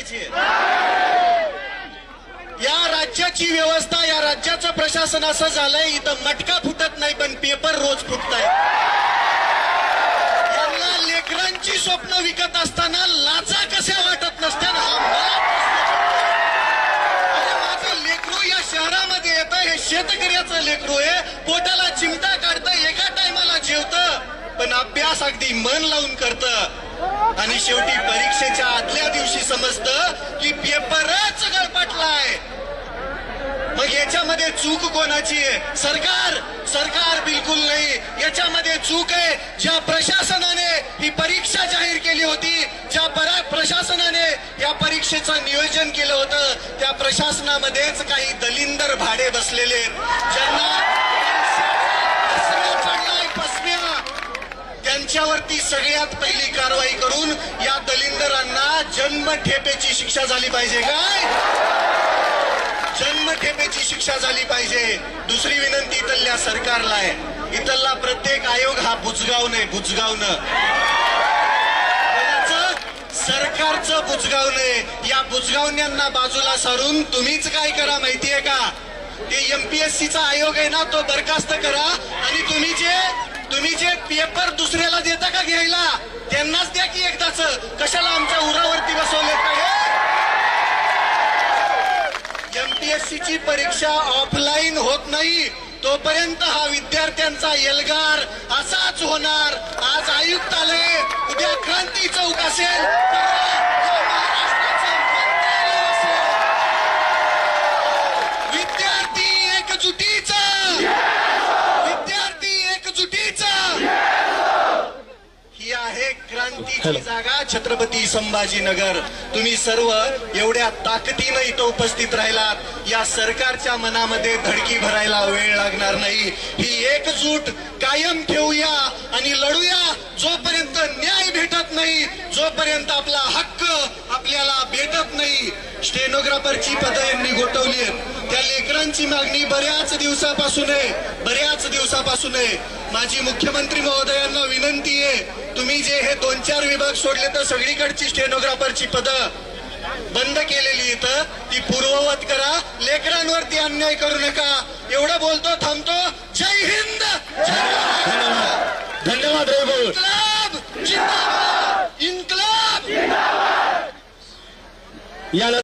करायची या राज्याची व्यवस्था, या राज्याचं प्रशासन असं झालंय, इथं मटका फुटत नाही पण पेपर रोज फुटताय. यांना लेकरांची स्वप्न विकत असताना लाजा कशा वाटत नसत्या ना. माझं लेकरू या शहरामध्ये येतं, हे शेतकऱ्याचं लेकरू आहे, पोटाला चिमटा काढतं, एका टायमाला जेवतं, पण अभ्यास अगदी मन लावून करतं आणि शेवटी परीक्षेच्या आदल्या दिवशी समजतं की पेपरच गळपटलाय. मग याच्यामध्ये चूक कोणाची आहे? सरकार बिलकुल नाही. याच्यामध्ये चूक आहे ज्या प्रशासनाने ही परीक्षा जाहीर केली होती, ज्या प्रशासनाने या परीक्षेचं नियोजन केलं होतं, त्या प्रशासनामध्येच काही दलिंदर भाडे बसलेले ज्यांना त्यांच्यावरती सगळ्यात पहिली कारवाई करून या दलिंदरांना जन्मठेपेची शिक्षा झाली पाहिजे. काय? जन्मठेपेची शिक्षा झाली पाहिजे. दुसरी विनंती इथल्या सरकारला आहे, इथला प्रत्येक आयोग हा बुजगावणं, सरकारचं बुजगावणं. या बुजगावण्यांना बाजूला सारून तुम्हीच काय करा माहितीये का? ते एमपीएससीचा आयोग आहे ना, तो बरखास्त करा आणि तुम्ही जे पेपर दुसऱ्याला देता का घ्यायला, त्यांनाच द्या की एकदाच. कशाला आमच्या उरावरती बसवले? एमपीएससी ची परीक्षा ऑफलाईन होत नाही तोपर्यंत हा विद्यार्थ्यांचा एल्गार असाच होणार. आज आयुक्त आले, उद्या क्रांती चौक असेल, विद्यार्थी एकजुटीचा ही आहे क्रांतीची जागा, छत्रपती संभाजीनगर. तुम्ही सर्व एवढ्या ताकदीनं इथं उपस्थित राहिलात. या सरकारच्या मनामध्ये धडकी भरायला वेळ लागणार नाही. ही एकजूट कायम ठेवूया आणि लढूया. जोपर्यंत न्याय भेटत नाही, जोपर्यंत आपला हक्क आपल्याला भेटत नाही. स्टेनोग्राफरची पदं यांनी गोठवली आहेत. त्या लेकरांची मागणी बऱ्याच दिवसापासून आहे. माझी मुख्यमंत्री महोदयांना विनंती आहे, तुम्ही जे हे 2-4 विभाग सोडले तर सगळीकडची स्टेनोग्राफरची पदं बंद केलेली इथं ती पूर्ववत करा. लेकरांवरती अन्याय करू नका. एवढं बोलतो, थांबतो. जय हिंद. धन्यवाद. इन्कलाब जिंदाबाद. याला